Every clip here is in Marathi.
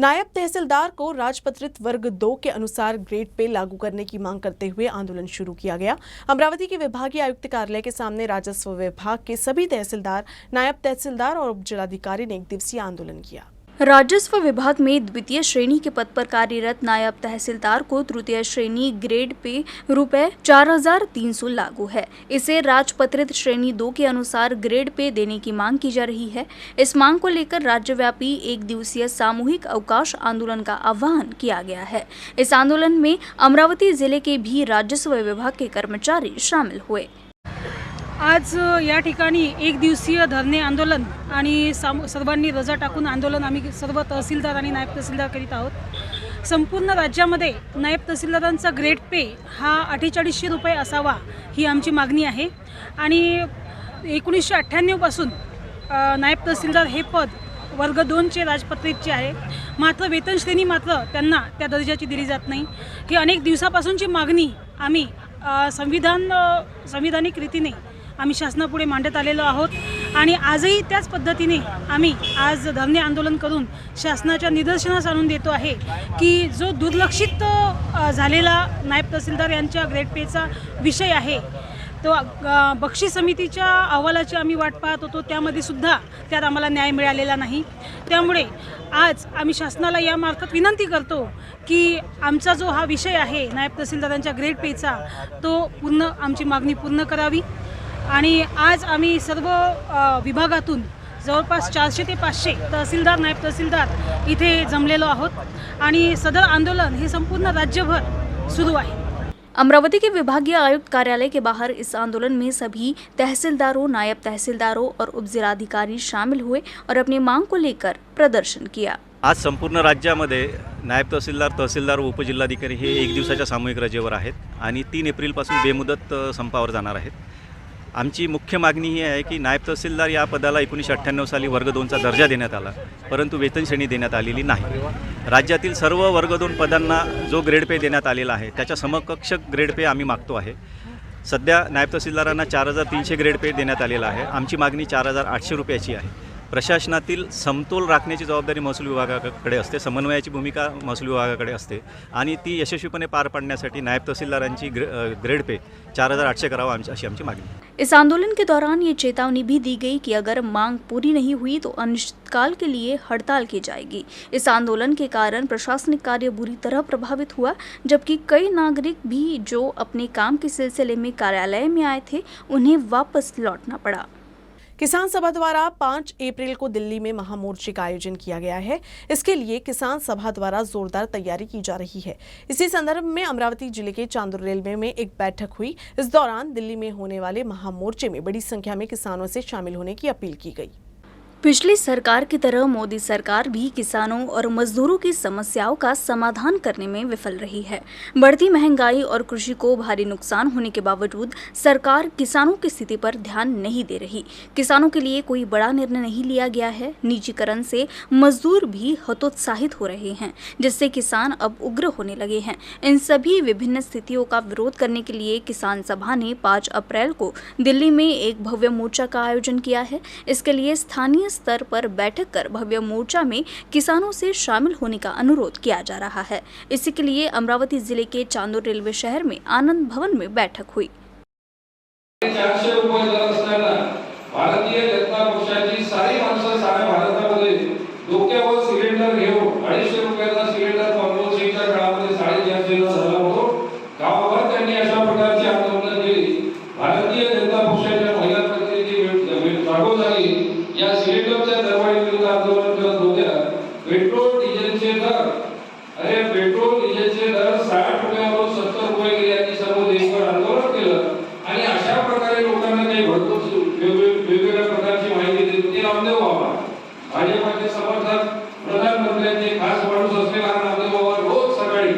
नायब तहसीलदार को राजपत्रित वर्ग 2 के अनुसार ग्रेड पे लागू करने की मांग करते हुए आंदोलन शुरू किया गया। अमरावती के विभागीय आयुक्त कार्यालय के सामने राजस्व विभाग के सभी तहसीलदार, नायब तहसीलदार और उप जिलाधिकारी ने एक दिवसीय आंदोलन किया। राजस्व विभाग में द्वितीय श्रेणी के पद पर कार्यरत नायब तहसीलदार को तृतीय श्रेणी ग्रेड पे ₹4,300 लागू है। इसे राजपत्रित श्रेणी 2 के अनुसार ग्रेड पे देने की मांग की जा रही है। इस मांग को लेकर राज्यव्यापी एक दिवसीय सामूहिक अवकाश आंदोलन का आह्वान किया गया है। इस आंदोलन में अमरावती जिले के भी राजस्व विभाग के कर्मचारी शामिल हुए। आज या ठिकाणी एक दिवसीय धरणे आंदोलन आणि सर्वांनी रजा टाकून आंदोलन आम्ही सर्व तहसीलदार आणि नायब तहसीलदार करीत आहोत। संपूर्ण राज्यामध्ये नायब तहसीलदारांचा ग्रेड पे हा 4800 रुपये असावा ही आमची मागणी आहे आणि 1998 पासून नायब तहसीलदार हे पद वर्ग 2 चे राजपत्रितचे आहे, मात्र वेतन श्रेणी मात्र त्यांना त्या दर्जाची दिली जात नाही। ही अनेक दिवसापासूनची मागणी आम्ही संविधानिक रीतीने आम्ही शासनापुढे मांडत आलेलो आहोत आणि आजही त्याच पद्धतीने आम्ही आज धरणे आंदोलन करून शासनाच्या निदर्शनास आणून देतो आहे की जो दुर्लक्षित झालेला नायब तहसीलदार यांच्या ग्रेड पेचा विषय आहे तो बक्षीस समितीच्या अहवालाची आम्ही वाट पाहत होतो, त्यामध्ये सुद्धा त्यात आम्हाला न्याय मिळालेला नाही। त्यामुळे आज आम्ही शासनाला यामार्फत विनंती करतो की आमचा जो हा विषय आहे नायब तहसीलदारांच्या ग्रेड पेचा तो आमची मागणी पूर्ण करावी। आणि आज आम्ही सर्व विभागातून जवळपास 400 ते 500 तहसीलदार, नायब तहसीलदार इथे जमलेलो आहोत आणि सदर आंदोलन हे संपूर्ण राज्यभर सुरू आहे। अमरावती के विभागीय आयुक्त कार्यालय के बाहर इस आंदोलन में सभी तहसीलदारों, नायब तहसीलदारों और उपजिलाधिकारी शामिल हुए और अपनी मांग को लेकर प्रदर्शन किया। आज संपूर्ण राज्यामध्ये नायब तहसीलदार, तहसीलदार व उपजिल्हाधिकारी हे एक दिवसाच्या सामूहिक रजेवर आहेत आणि 3 एप्रिलपासून बेमुदत संपावर जाणार आहेत। आमची मुख्य मागणी ही आहे की नायब तहसीलदार या पदाला 1998 साली वर्ग 2चा दर्जा देण्यात आला, परंतु वेतन श्रेणी देण्यात आलेली नाही। राज्यातील सर्व वर्ग 2 पदांना जो ग्रेड पे देण्यात आलेला आहे त्याच्या समकक्ष ग्रेड पे आम्ही मागतो आहे। सध्या नायब तहसीलदारांना 4,300 ग्रेड पे देण्यात आलेला आहे। आमची मागणी 4,800 रुपयाची आहे। प्रशासनातील समतोल राखण्याची जबाबदारी महसूल विभागाकडे असते, समन्वयाची भूमिका महसूल विभागाकडे असते आणि ती यशस्वीपणे पार पाडण्यासाठी नायब तहसीलदारांची ग्रेड पे 4,800 करावा अशी आमची मागणी। इस आंदोलन के दौरान ये चेतावनी भी दी गई कि अगर मांग पूरी नहीं हुई तो अनिश्चितकाल के लिए हड़ताल की जाएगी। इस आंदोलन के कारण प्रशासनिक कार्य बुरी तरह प्रभावित हुआ, जबकि कई नागरिक भी जो अपने काम के सिलसिले में कार्यालय में आए थे उन्हें वापस लौटना पड़ा। किसान सभा द्वारा 5 अप्रैल को दिल्ली में महामोर्चे का आयोजन किया गया है। इसके लिए किसान सभा द्वारा जोरदार तैयारी की जा रही है। इसी संदर्भ में अमरावती जिले के चांदुर रेलवे में एक बैठक हुई। इस दौरान दिल्ली में होने वाले महामोर्चे में बड़ी संख्या में किसानों से शामिल होने की अपील की गई। पिछली सरकार की तरह मोदी सरकार भी किसानों और मजदूरों की समस्याओं का समाधान करने में विफल रही है। बढ़ती महंगाई और कृषि को भारी नुकसान होने के बावजूद सरकार किसानों की स्थिति पर ध्यान नहीं दे रही। किसानों के लिए कोई बड़ा निर्णय नहीं लिया गया है। निजीकरण से मजदूर भी हतोत्साहित हो रहे हैं, जिससे किसान अब उग्र होने लगे हैं। इन सभी विभिन्न स्थितियों का विरोध करने के लिए किसान सभा ने 5 अप्रैल को दिल्ली में एक भव्य मोर्चा का आयोजन किया है। इसके लिए स्थानीय स्तर पर बैठक कर भव्य मोर्चा में किसानों से शामिल होने का अनुरोध किया जा रहा है। इसी के लिए अमरावती जिले के चांदोर रेलवे शहर में आनंद भवन में बैठक हुई। 400 रुपये दर असताना भारतीय जनता पक्षाची सारी माणसं साऱ्या भारतामध्ये डोक्यावर सिलेंडर घेऊन 250 रुपयाचा सिलेंडर मनमोहनसिंगच्या काळामध्ये 450 ला झाला होतो। गावभर त्यांनी अशा प्रकारची आंदोलन केली। भारतीय जनता पक्षाच्या महिला प्रतिनिधी जागो झाली या सिलेंडरच्या दरवाढीविरुद्ध आंदोलन करत होत्या। पेट्रोल डिझेलचे दर पेट्रोल डिझेलचे दर 60 रुपयावरून 70 रुपये गेले यांनी सर्व देशभर आंदोलन केलं आणि अशा प्रकारे लोकांना काही भरपूर वेगवेगळ्या प्रकारची माहिती देत होते। रामदेव बाबा भाजपचे समर्थक प्रधानमंत्र्यांचे खास माणूस असलेला रामदेव बाबा रोज सकाळी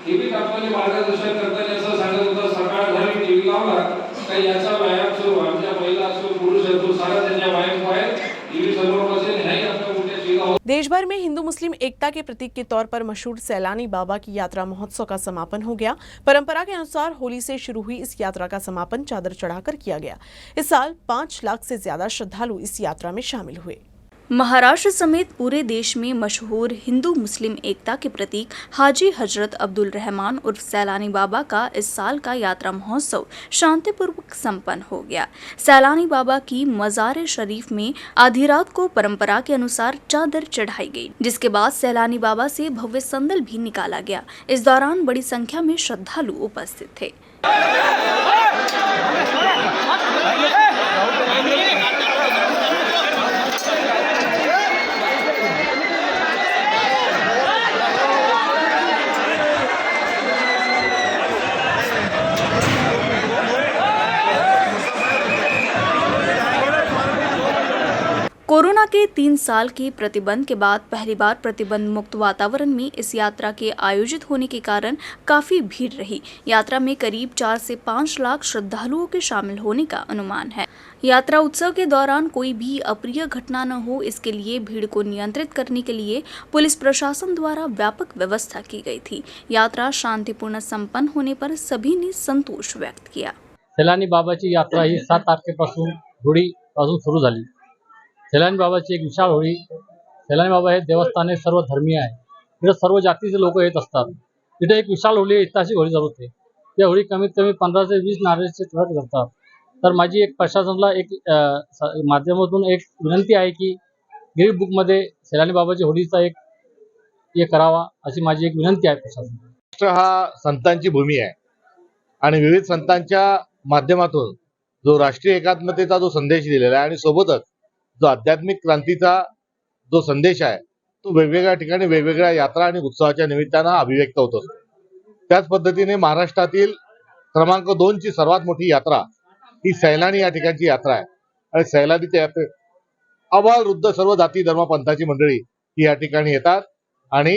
टीव्ही टाकताना मार्गदर्शन करताना असं सांगत होता, सकाळ झाली टीव्ही लावला काही याचा व्यायाम सुरू, आमच्या महिला असो पुरुष असो सारा त्यांच्या व्यायाम आहे टीव्ही समोर बसे नाही आपल्या कुठे शिगा। देश भर में हिंदू मुस्लिम एकता के प्रतीक के तौर पर मशहूर सैलानी बाबा की यात्रा महोत्सव का समापन हो गया। परंपरा के अनुसार होली से शुरू हुई इस यात्रा का समापन चादर चढ़ाकर किया गया। इस साल 5 लाख से ज्यादा श्रद्धालु इस यात्रा में शामिल हुए। महाराष्ट्र समेत पूरे देश में मशहूर हिंदू मुस्लिम एकता के प्रतीक हाजी हजरत अब्दुल रहमान उर्फ सैलानी बाबा का इस साल का यात्रा महोत्सव शांतिपूर्वक संपन्न हो गया। सैलानी बाबा की मज़ार शरीफ में आधी रात को परंपरा के अनुसार चादर चढ़ाई गई, जिसके बाद सैलानी बाबा से भव्य संदल भी निकाला गया। इस दौरान बड़ी संख्या में श्रद्धालु उपस्थित थे। कोरोना के 3 साल के प्रतिबंध के बाद पहली बार प्रतिबंध मुक्त वातावरण में इस यात्रा के आयोजित होने के कारण काफी भीड़ रही। यात्रा में करीब 4 से 5 लाख श्रद्धालुओं के शामिल होने का अनुमान है। यात्रा उत्सव के दौरान कोई भी अप्रिय घटना न हो, इसके लिए भीड़ को नियंत्रित करने के लिए पुलिस प्रशासन द्वारा व्यापक व्यवस्था की गई थी। यात्रा शांतिपूर्ण संपन्न होने पर सभी ने संतोष व्यक्त किया। सैलानी बाबाची यात्रा ही 7 तारखेपासून होळीपासून सुरू झाली। सैलानी बाबाची एक विशाल होळी। सैलानी बाबा हे देवस्थान हे सर्व धर्मीय आहे। इथे सर्व जातीचे लोक येत असतात। इथे एक विशाल होळी, ऐतिहासिक होळी चालू होते। त्या होळी कमीत कमी 15 ते 20 नारळाचे तुकडे करतात। तर माझी एक प्रशासनाला एक माध्यमातून एक विनंती आहे की गिरीफ बुक मध्ये सैलानी बाबाची होळीचा एक हे करावा, अशी माझी एक विनंती आहे प्रशासनाला। राष्ट्र हा संतांची भूमी आहे आणि विविध संतांच्या माध्यमातून जो राष्ट्रीय एकात्मतेचा जो संदेश दिलेला आहे आणि सोबतच जो आध्यात्मिक क्रांतीचा जो संदेश आहे तो वेगवेगळ्या ठिकाणी वेगवेगळ्या यात्रा आणि उत्सवाच्या निमित्तानं अभिव्यक्त होत असतो। त्याच पद्धतीने महाराष्ट्रातील क्रमांक 2 ची सर्वात मोठी यात्रा ही सैलानी या ठिकाणची यात्रा आहे आणि सैलानीच्या यात्रेत अबाल वृद्ध सर्व जाती धर्म पंथाची मंडळी ही या ठिकाणी येतात आणि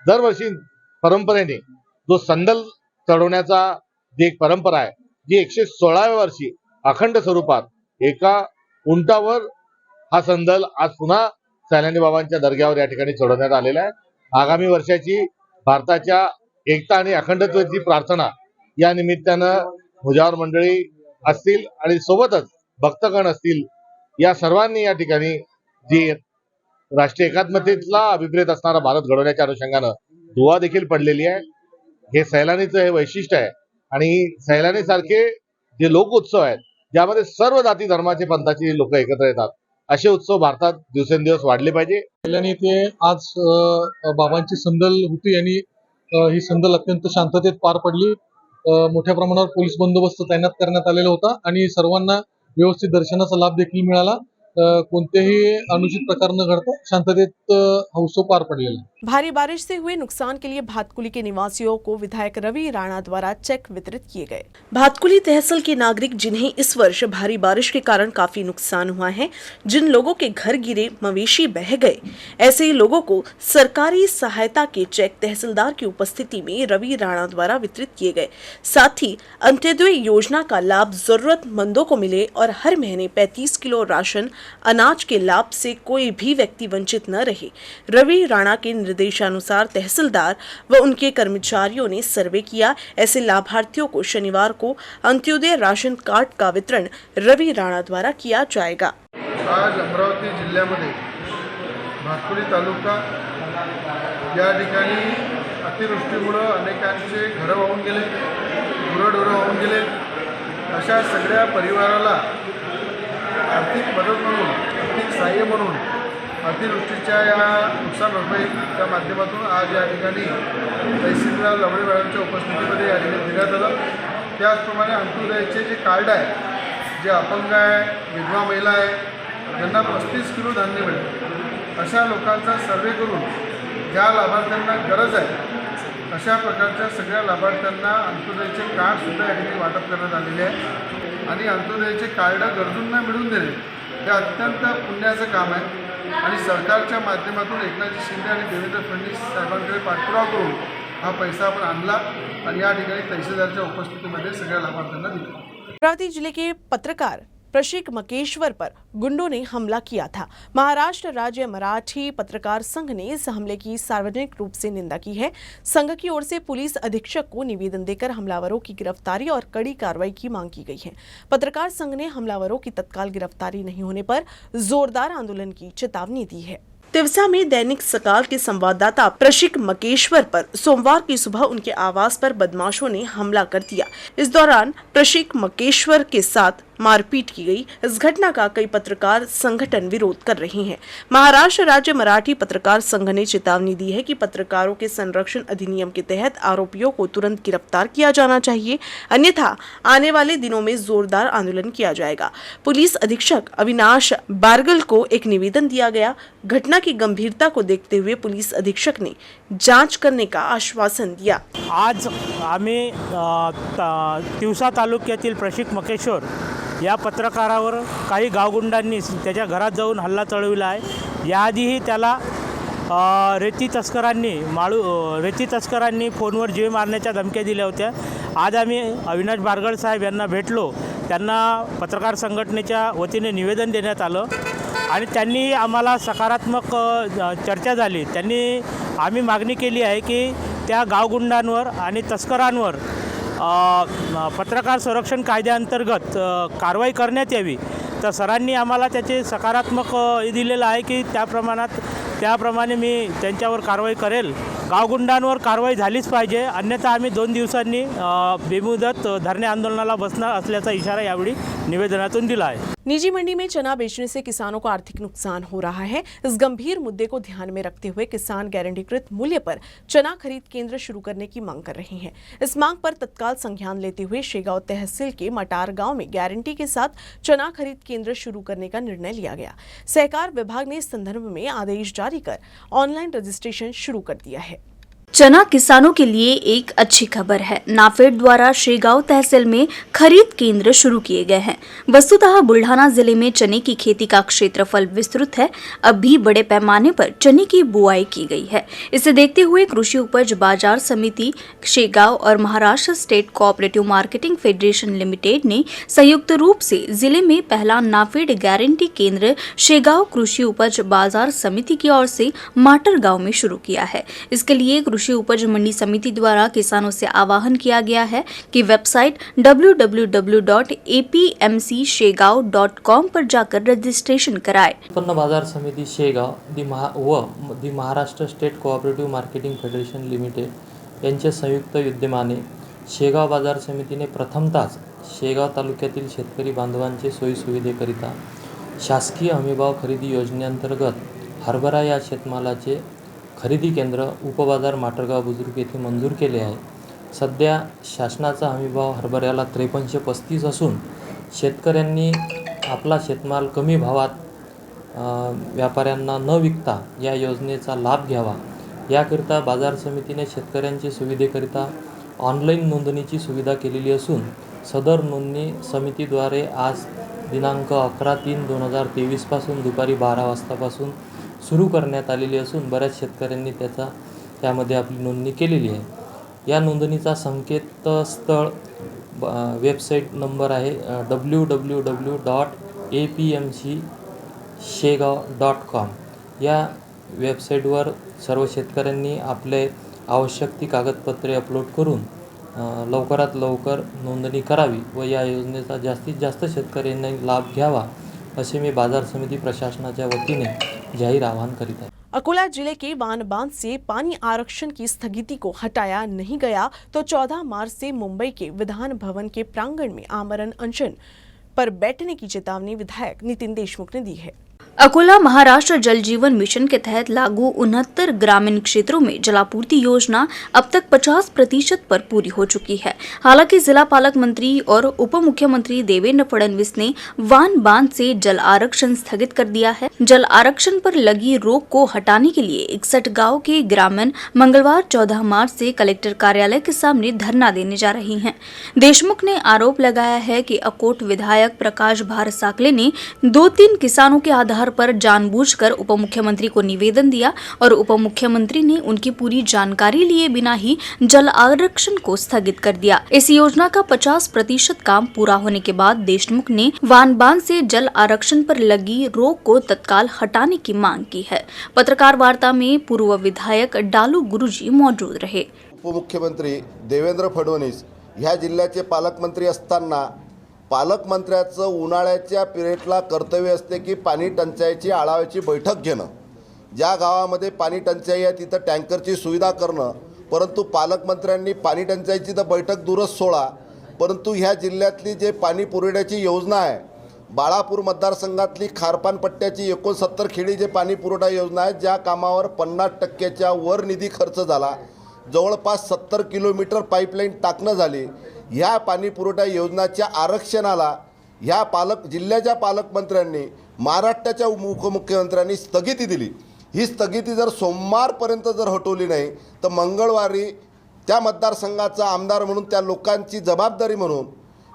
दरवर्षी परंपरेने जो संदल चढवण्याचा जी एक परंपरा आहे, जी 116व्या वर्षी अखंड स्वरूपात एका उंटावर हा संदल आज पुन्हा सैलानी बाबांच्या दर्ग्यावर या ठिकाणी चढवण्यात आलेला आहे। आगामी वर्षाची भारताच्या एकता आणि अखंडत्वाची प्रार्थना या निमित्तानं मुजावर मंडळी असतील आणि सोबतच भक्तगण असतील, या सर्वांनी या ठिकाणी जी राष्ट्रीय एकात्मतेतला अभिप्रेत असणारा भारत घडवण्याच्या अनुषंगानं दुवा देखील पडलेली आहे। हे सैलानीचं हे वैशिष्ट्य आहे आणि सैलानी सारखे जे लोक उत्सव आहेत ज्यामध्ये सर्व जाती धर्माचे पंथाचे लोक एकत्र येतात, असे उत्सव भारतात दिवसेंदिवस वाढले पाहिजे। सैलानी ते आज बाबांची संदल होती आणि ही संदल अत्यंत शांततेत पार पडली। मोठ्या प्रमाणावर पोलीस बंदोबस्त तैनात करण्यात आलेला होता आणि सर्वांना व्यवस्थित दर्शनाचा लाभ देखील मिळाला। कोणतेही अनुचित प्रकार न घडता शांततेत हा उत्सव पार पडलेला। भारी बारिश से हुए नुकसान के लिए भातकुली के निवासियों को विधायक रवि राणा द्वारा चेक वितरित किए गए। भातकुली तहसील के नागरिक जिन्हें इस वर्ष भारी बारिश के कारण काफी नुकसान हुआ है, जिन लोगों के घर गिरे, मवेशी बह गए, ऐसे ही लोगों को सरकारी सहायता के चेक तहसीलदार की उपस्थिति में रवि राणा द्वारा वितरित किए गए। साथ ही अंत्योदय योजना का लाभ जरूरतमंदों को मिले और हर महीने 35 किलो राशन अनाज के लाभ से कोई भी व्यक्ति वंचित न रहे। रवि राणा के निर्देशानुसार तहसीलदार व उनके कर्मचारियों ने सर्वे किया। ऐसे लाभार्थियों को शनिवार को अंत्योदय राशन कार्ड का वितरण रवि राणा द्वारा किया जाएगा। आज अमरावती जिल्ह्यामध्ये भातकुली तालुका या ठिकाणी अतिवृष्टीमुळे अनेकांचे घरं वाहून गेले, गुरंढोरं वाहून गेले। अशा सगळ्या परिवाराला आर्थिक मदत म्हणून, आर्थिक सहाय्य म्हणून अतिवृष्टीच्या या नुकसान भरपाईच्या माध्यमातून आज या ठिकाणी तहसीलदार लवळे मॅडमच्या उपस्थितीमध्ये या ठिकाणी देण्यात आलं। त्याचप्रमाणे अंत्योदयाचे जे कार्ड आहे, जे अपंग आहे, विधवा महिला आहे, त्यांना 35 किलो धान्य मिळेल। अशा लोकांचा सर्वे करून ज्या लाभार्थ्यांना गरज आहे अशा प्रकारच्या सगळ्या लाभार्थ्यांना अंत्योदयाचे कार्डसुद्धा या ठिकाणी वाटप करण्यात आलेले आहे आणि अंत्योदयाचे कार्ड गरजूंना मिळवून देणे हे अत्यंत पुण्याचं काम आहे आणि सरकारच्या माध्यमातून एकनाथ शिंदे आणि देवेंद्र फडणवीस साहेबांकडे पाठपुरावा करून हा पैसा आपण आणला आणि या ठिकाणी तहसीलदारच्या उपस्थितीमध्ये सगळ्या लाभार्थ्यांना दिला। अमरावती जिले के पत्रकार प्रशिक मकेश्वर पर गुंडों ने हमला किया था। महाराष्ट्र राज्य मराठी पत्रकार संघ ने इस हमले की सार्वजनिक रूप से निंदा की है। संघ की ओर से पुलिस अधीक्षक को निवेदन देकर हमलावरों की गिरफ्तारी और कड़ी कार्रवाई की मांग की गई है। पत्रकार संघ ने हमलावरों की तत्काल गिरफ्तारी नहीं होने पर जोरदार आंदोलन की चेतावनी दी है। तिवसा में दैनिक सकाल के संवाददाता प्रशिक मकेश्वर पर सोमवार की सुबह उनके आवास पर बदमाशों ने हमला कर दिया। इस दौरान प्रशिक मकेश्वर के साथ मारपीट की गई। इस घटना का कई पत्रकार संगठन विरोध कर रहे हैं। महाराष्ट्र राज्य मराठी पत्रकार संघ ने चेतावनी दी है कि पत्रकारों के संरक्षण अधिनियम के तहत आरोपियों को तुरंत गिरफ्तार किया जाना चाहिए, अन्यथा आने वाले दिनों में जोरदार आंदोलन किया जाएगा। पुलिस अधीक्षक अविनाश बारगल को एक निवेदन दिया गया। घटना की गंभीरता को देखते हुए पुलिस अधीक्षक ने जांच करने का आश्वासन दिया। आज आम्ही तिवसा तालुक्यातील प्रशिक मकेश्वर या पत्रकारावर काही गावगुंडांनी त्याच्या घरात जाऊन हल्ला चढविला आहे। याआधीही त्याला रेती तस्करांनी फोनवर जीवे मारण्याच्या धमक्या दिल्या होत्या। आज आम्ही अविनाश बारगळ साहेब यांना भेटलो, त्यांना पत्रकार संघटनेच्या वतीने निवेदन देण्यात आलं आणि त्यांनी आम्हाला सकारात्मक चर्चा झाली। आम्ही मागणी केली आहे की त्या गावगुंडांवर आणि तस्करांवर पत्रकार संरक्षण कायद्याअंतर्गत कारवाई करण्यात यावी। तर सरांनी आम्हाला त्याचे सकारात्मक दिलेलं आहे की त्याप्रमाणे मी त्यांच्यावर कारवाई करेल। गावगुंडांवर कारवाई झालीच पाहिजे, अन्यथा आम्ही 2 दिवसांनी बेमुदत धरणे आंदोलनाला बसणार असल्याचा इशारा यावेळी निवेदनातून दिला आहे। निजी मंडी में चना बेचने से किसानों को आर्थिक नुकसान हो रहा है। इस गंभीर मुद्दे को ध्यान में रखते हुए किसान गारंटीकृत मूल्य पर चना खरीद केंद्र शुरू करने की मांग कर रहे हैं। इस मांग पर तत्काल संज्ञान लेते हुए शेगांव तहसील के मटार गांव में गारंटी के साथ चना खरीद केंद्र शुरू करने का निर्णय लिया गया। सहकार विभाग ने इस संदर्भ में आदेश जारी कर ऑनलाइन रजिस्ट्रेशन शुरू कर दिया है। चना किसानों के लिए एक अच्छी खबर है। नाफेड द्वारा शेगांव तहसील में खरीद केंद्र शुरू किए गए हैं। वस्तुतः बुल्ढाना जिले में चने की खेती का क्षेत्रफल विस्तृत है। अब भी बड़े पैमाने पर चने की बुआई की गई है। इसे देखते हुए कृषि उपज बाजार समिति शेगांव और Maharashtra state cooperative marketing federation limited ने संयुक्त रूप से जिले में पहला नाफेड गारंटी केंद्र शेगांव कृषि उपज बाजार समिति की ओर से माटर गांव में शुरू किया है। इसके लिए कृषि उपज मंडी समिति द्वारा किसानों से आह्वान किया गया है कि वेबसाइट www.apmcshegaon.com पर जाकर रजिस्ट्रेशन कराएं। उत्पन्न बाजार समिति Shegaon the Maharashtra state cooperative marketing federation limited यांच्या संयुक्त विद्यमाने शेगाव बाजार समितीने प्रथमतः शेगाव तालुक्यातील शेतकरी बांधवांचे सोयीसुविधेकरिता शासकीय हमीभाव खरेदी योजनेअंतर्गत हरभरा या शेतमालाचे खरेदी केंद्र उपबाजार माटरगाव बुजुर्ग येथे मंजूर केले आहे। सध्या शासनाचा हमीभाव हरभऱ्याला 5335 असून शेतकऱ्यांनी आपला शेतमाल कमी भावात व्यापाऱ्यांना न विकता या योजनेचा लाभ घ्यावा, याकरिता बाजार समितीने शेतकऱ्यांच्या सुविधेकरिता ऑनलाईन नोंदणीची सुविधा केलेली असून सदर नोंदणी समितीद्वारे आज दिनांक 11/3/2023 पासून दुपारी 12 वाजतापासून सुरू करण्यात आलेली असून बऱ्याच शेतकऱ्यांनी त्यामध्ये आपली नोंदणी केलेली आहे। या नोंदणीचा संकेतस्थळ वेबसाईट नंबर आहे www.apmcshegaon.com। या वेबसाईटवर सर्व शेतकऱ्यांनी आपले आवश्यक ती कागदपत्रे अपलोड करून लवकरात लवकर नोंदणी करावी व या योजनेचा जास्तीत जास्त शेतकऱ्यांनी लाभ घ्यावा असे मी बाजार समिति प्रशासनाच्या वतीने जाहीर आह्वान करीत आहे। अकोला जिले के वान बांध से पानी आरक्षण की स्थगिति को हटाया नहीं गया तो 14 मार्च से मुंबई के विधान भवन के प्रांगण में आमरण अनशन पर बैठने की चेतावनी विधायक नितिन देशमुख ने दी है। अकोला महाराष्ट्र जल जीवन मिशन के तहत लागू 69 ग्रामीण क्षेत्रों में जलापूर्ति योजना अब तक 50% पर पूरी हो चुकी है। हालांकि जिला पालक मंत्री और उप मुख्यमंत्री देवेंद्र फडणवीस ने वान बांध से जल आरक्षण स्थगित कर दिया है। जल आरक्षण पर लगी रोक को हटाने के लिए 61 गांव के ग्रामीण मंगलवार 14 मार्च से कलेक्टर कार्यालय के सामने धरना देने जा रही हैं। देशमुख ने आरोप लगाया है कि अकोट विधायक प्रकाश भारसाकले ने 2-3 किसानों के आधार आधार पर जानबूझकर उपमुख्यमंत्री को निवेदन दिया और उपमुख्यमंत्री ने उनकी पूरी जानकारी लिए बिना ही जल आरक्षण को स्थगित कर दिया। इस योजना का 50% काम पूरा होने के बाद देशमुख ने वान बांध से जल आरक्षण पर लगी रोक को तत्काल हटाने की मांग की है। पत्रकार वार्ता में पूर्व विधायक डालू गुरुजी मौजूद रहे। उपमुख्यमंत्री देवेंद्र फडणवीस ह्या जिल्ह्याचे पालकमंत्री असताना पालकमंत्र्याचं उन्हाळ्याच्या पिरियडला कर्तव्य असते की पाणी टंचाईची आढाव्याची बैठक घेणं, ज्या गावामध्ये पाणी टंचाई आहे तिथं टँकरची सुविधा करणं, परंतु पालकमंत्र्यांनी पाणी टंचाईची तर बैठक दूरच सोडा, परंतु ह्या जिल्ह्यातली जे पाणी पुरवठ्याची योजना आहे, बाळापूर मतदारसंघातली खारपान पट्ट्याची 69 खेडी जे पाणी पुरवठा योजना आहे, ज्या कामावर 50% वर निधी खर्च झाला, जवळपास 70 किलोमीटर पाईपलाईन टाकणं झाली। ह्या पाणी पुरवठा योजनाच्या आरक्षणाला ह्या जिल्ह्याच्या पालकमंत्र्यांनी महाराष्ट्राच्या उपमुख्यमंत्र्यांनी स्थगिती दिली। ही स्थगिती जर सोमवारपर्यंत जर हटवली नाही तर मंगळवारी त्या मतदारसंघाचा आमदार म्हणून त्या लोकांची जबाबदारी म्हणून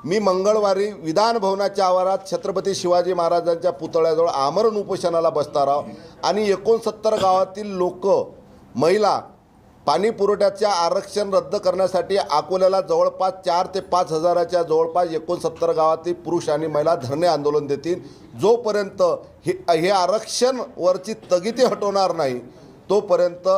मी मंगळवारी विधान भवनाच्या आवारात छत्रपती शिवाजी महाराजांच्या पुतळ्याजवळ आमरण उपोषणाला बसणार आहोत आणि 69 गावातील लोक, महिला पाणी पुरवठ्याच्या आरक्षण रद्द करण्यासाठी अकोल्याला जवळपास 4 ते 5 हजाराच्या जवळपास 69 गावातील पुरुष आणि महिला धरणे आंदोलन देतील। जोपर्यंत हे आरक्षण वरची स्थगिती हटवणार नाही तोपर्यंत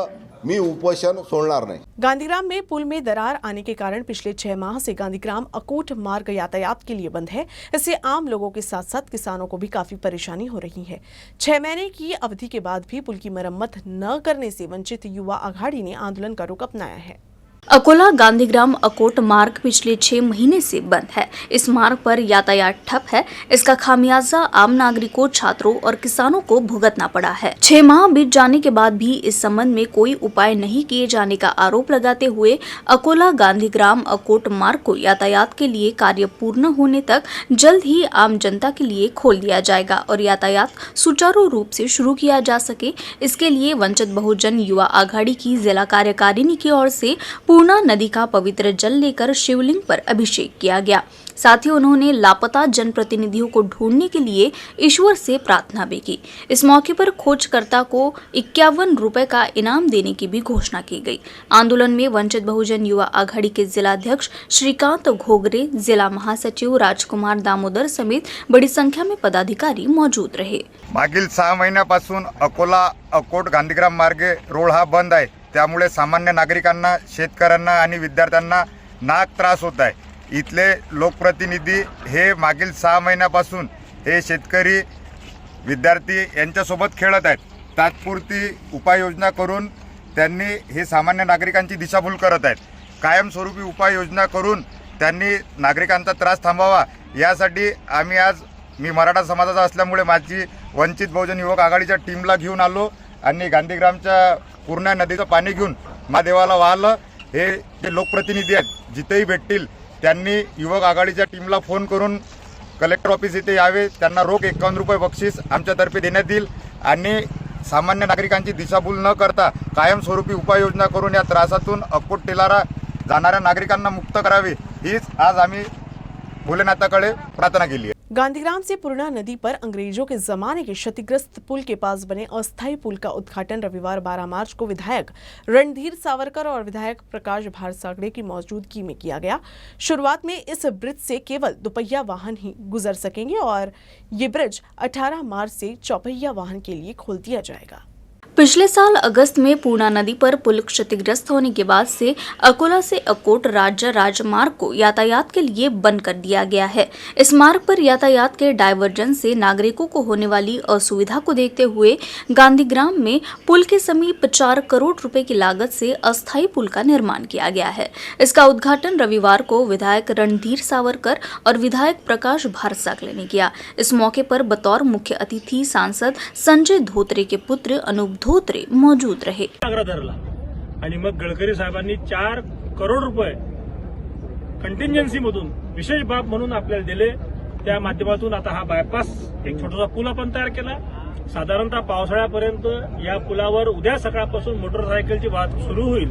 मी उपोषण सोडणार नहीं। गांधीग्राम में पुल में दरार आने के कारण पिछले 6 माह से गांधीग्राम अकोट मार्ग यातायात के लिए बंद है। इससे आम लोगों के साथ साथ किसानों को भी काफी परेशानी हो रही है। 6 महीने की अवधि के बाद भी पुल की मरम्मत न करने से वंचित युवा आघाड़ी ने आंदोलन का रुख अपनाया है। अकोला गांधीग्राम अकोट मार्ग पिछले 6 महीने से बंद है। इस मार्ग पर यातायात ठप है। इसका खामियाजा आम नागरिकों, छात्रों और किसानों को भुगतना पड़ा है। 6 माह बीत जाने के बाद भी इस संबंध में कोई उपाय नहीं किए जाने का आरोप लगाते हुए अकोला गांधीग्राम अकोट मार्ग को यातायात के लिए कार्य पूर्ण होने तक जल्द ही आम जनता के लिए खोल दिया जाएगा और यातायात सुचारू रूप से शुरू किया जा सके, इसके लिए वंचित बहुजन युवा आघाड़ी की जिला कार्यकारिणी की ओर से पूर्णा नदी का पवित्र जल लेकर शिवलिंग पर अभिषेक किया गया। साथ ही उन्होंने लापता जनप्रतिनिधियों को ढूंढने के लिए ईश्वर से प्रार्थना भी की। इस मौके पर खोजकर्ता को 51 रुपए का इनाम देने की भी घोषणा की गई। आंदोलन में वंचित बहुजन युवा आघाड़ी के जिलाध्यक्ष श्रीकांत घोगरे, जिला महासचिव राजकुमार दामोदर समेत बड़ी संख्या में पदाधिकारी मौजूद रहे। मागील 6 महिन्यापासून अकोला अकोट गांधीग्राम मार्ग रोड हा बंद आहे। त्यामुळे सामान्य नागरिकांना, शेतकऱ्यांना आणि विद्यार्थ्यांना नाक त्रास होत आहे। इथले लोकप्रतिनिधी हे मागील 6 महिन्यापासून हे शेतकरी, विद्यार्थी यांच्यासोबत खेळत आहेत। तात्पुरती उपाययोजना करून त्यांनी हे सामान्य नागरिकांची दिशाभूल करत आहेत। कायमस्वरूपी उपाययोजना करून त्यांनी नागरिकांचा त्रास थांबवावा यासाठी आम्ही आज, मी मराठा समाजाचा असल्यामुळे माझी वंचित बहुजन युवक आघाडीच्या टीमला घेऊन आलो आणि गांधीग्रामच्या पूर्णा नदीचं पाणी घेऊन महादेवाला वाहलं। हे जे लोकप्रतिनिधी आहेत जिथेही भेटतील त्यांनी युवक आघाडीच्या टीमला फोन करून कलेक्टर ऑफिस इथे यावे, त्यांना रोख 51 रुपये बक्षीस आमच्यातर्फे देण्यात येईल आणि सामान्य नागरिकांची दिशाभूल न करता कायमस्वरूपी उपाययोजना करून या त्रासातून अकोट टेलारा जाणाऱ्या नागरिकांना मुक्त करावे, हीच आज आम्ही भोलेनाथाकडे प्रार्थना केली है। गांधीग्राम से पूर्णा नदी पर अंग्रेजों के जमाने के क्षतिग्रस्त पुल के पास बने अस्थायी पुल का उद्घाटन रविवार 12 मार्च को विधायक रणधीर सावरकर और विधायक प्रकाश भारसागड़े की मौजूदगी में किया गया। शुरुआत में इस ब्रिज से केवल दुपहिया वाहन ही गुजर सकेंगे और ये ब्रिज 18 मार्च से चौपहिया वाहन के लिए खोल दिया जाएगा। पिछले साल अगस्त में पूर्णा नदी पर पुल क्षतिग्रस्त होने के बाद से अकोला से अकोट राज्य राजमार्ग को यातायात के लिए बंद कर दिया गया है। इस मार्ग पर यातायात के डायवर्जन से नागरिकों को होने वाली असुविधा को देखते हुए गांधीग्राम में पुल के समीप 4 करोड़ रुपए की लागत से अस्थायी पुल का निर्माण किया गया है। इसका उद्घाटन रविवार को विधायक रणधीर सावरकर और विधायक प्रकाश भारसागड़े ने किया। इस मौके पर बतौर मुख्य अतिथि सांसद संजय धोत्रे के पुत्र अनूप धोत्रे मौजूद रहे। आग्रह धरला आणि मग गडकरी साहेबांनी 4 करोड रुपये कंटिंजन्सी मधून विशेष बाब म्हणून आपल्याला दिले। त्या माध्यमातून आता हा बायपास एक छोटासा पूल आपण तयार केला। साधारणतः पावसाळ्यापर्यंत या पुलावर उद्या सकाळपासून मोटरसायकलची वाहतूक सुरू होईल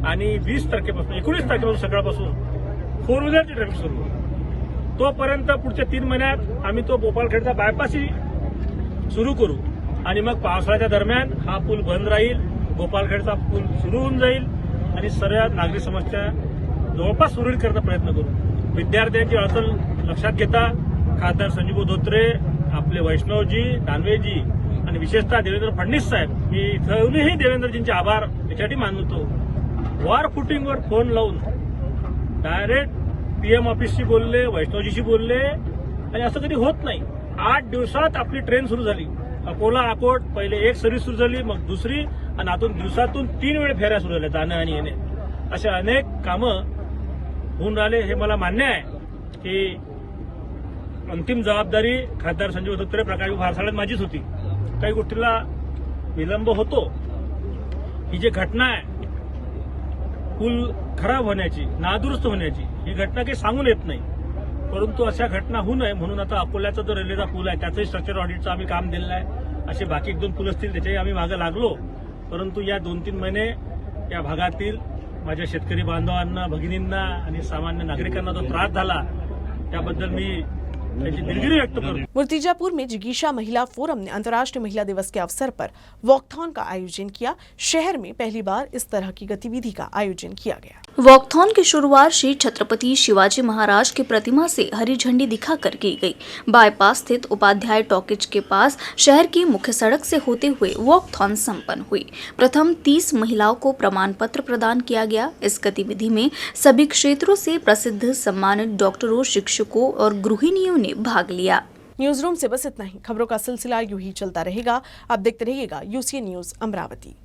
आणि 19 तारखेपासून सकाळपासून 4 व्हीलरची ट्रॅफिक सुरू होईल। तोपर्यंत पुढच्या 3 महिन्यात आम्ही तो गोपालखेडचा बायपासही सुरू करू आणि मग पावसाळ्याच्या दरम्यान हा पूल बंद राहील, गोपालखेडचा पूल सुरू होऊन जाईल आणि सर्व नागरिक समस्या जवळपास सुरळीत करण्याचा प्रयत्न करू. विद्यार्थ्यांची अडचण लक्षात घेता खासदार संजीव धोत्रे, आपले वैष्णवजी, दानवेजी आणि विशेषतः देवेंद्र फडणवीस साहेब, मी इथूनही देवेंद्रजींचे आभार यासाठी मानतो. वॉर फुटिंगवर फोन लावून डायरेक्ट PM ऑफिसशी बोलले, वैष्णवजीशी बोलले आणि असं कधी होत नाही. 8 दिवसात आपली ट्रेन सुरू झाली. अकोला अकोट पहिले एक सर्व्हिस सुरू झाली, मग दुसरी आणि आतून दिवसातून 3 वेळ फेऱ्या सुरू झाल्या जाणं आणि येणे. असे अनेक कामं होऊन राहिले. हे मला मान्य आहे की अंतिम जबाबदारी खासदार संजीव धोत्रे, प्रकाश भारसाळ्यात माझीच होती. काही गोष्टीला विलंब होतो. ही जी घटना आहे पूल खराब होण्याची, नादुरुस्त होण्याची, ही घटना काही सांगून येत नाही. परंतु अशा घटना होऊ नये म्हणून आता अकोल्याचा जो रेल्वेचा पूल आहे त्याचंही स्ट्रक्चर ऑडिटचं आम्ही काम दिलेलं आहे. असे बाकी 1-2 पूल असतील त्याच्याही आम्ही मागे लागलो. परंतु या 2-3 महिने या भागातील माझ्या शेतकरी बांधवांना, भगिनींना आणि सामान्य नागरिकांना जो त्रास झाला त्याबद्दल मी त्यांची दिलगिरी व्यक्त करतो. मुर्तिजापुर में जिगीशा महिला फोरम ने अंतर्राष्ट्रीय महिला दिवस के अवसर पर वॉकथॉन का आयोजन किया. शहर में पहली बार इस तरह की गतिविधि का आयोजन किया गया. वॉकथॉन की शुरुआत श्री छत्रपति शिवाजी महाराज की प्रतिमा से हरी झंडी दिखाकर की गई. बाईपास स्थित उपाध्याय टॉकीज के पास शहर की मुख्य सड़क से होते हुए वॉकथॉन संपन्न हुई. प्रथम 30 महिलाओं को प्रमाण पत्र प्रदान किया गया. इस गतिविधि में सभी क्षेत्रों से प्रसिद्ध सम्मानित डॉक्टरों, शिक्षकों और गृहिणियों ने भाग लिया. न्यूज रूम से बस इतना ही. खबरों का सिलसिला यूं ही चलता रहेगा. आप देखते रहिएगा UCN न्यूज अमरावती.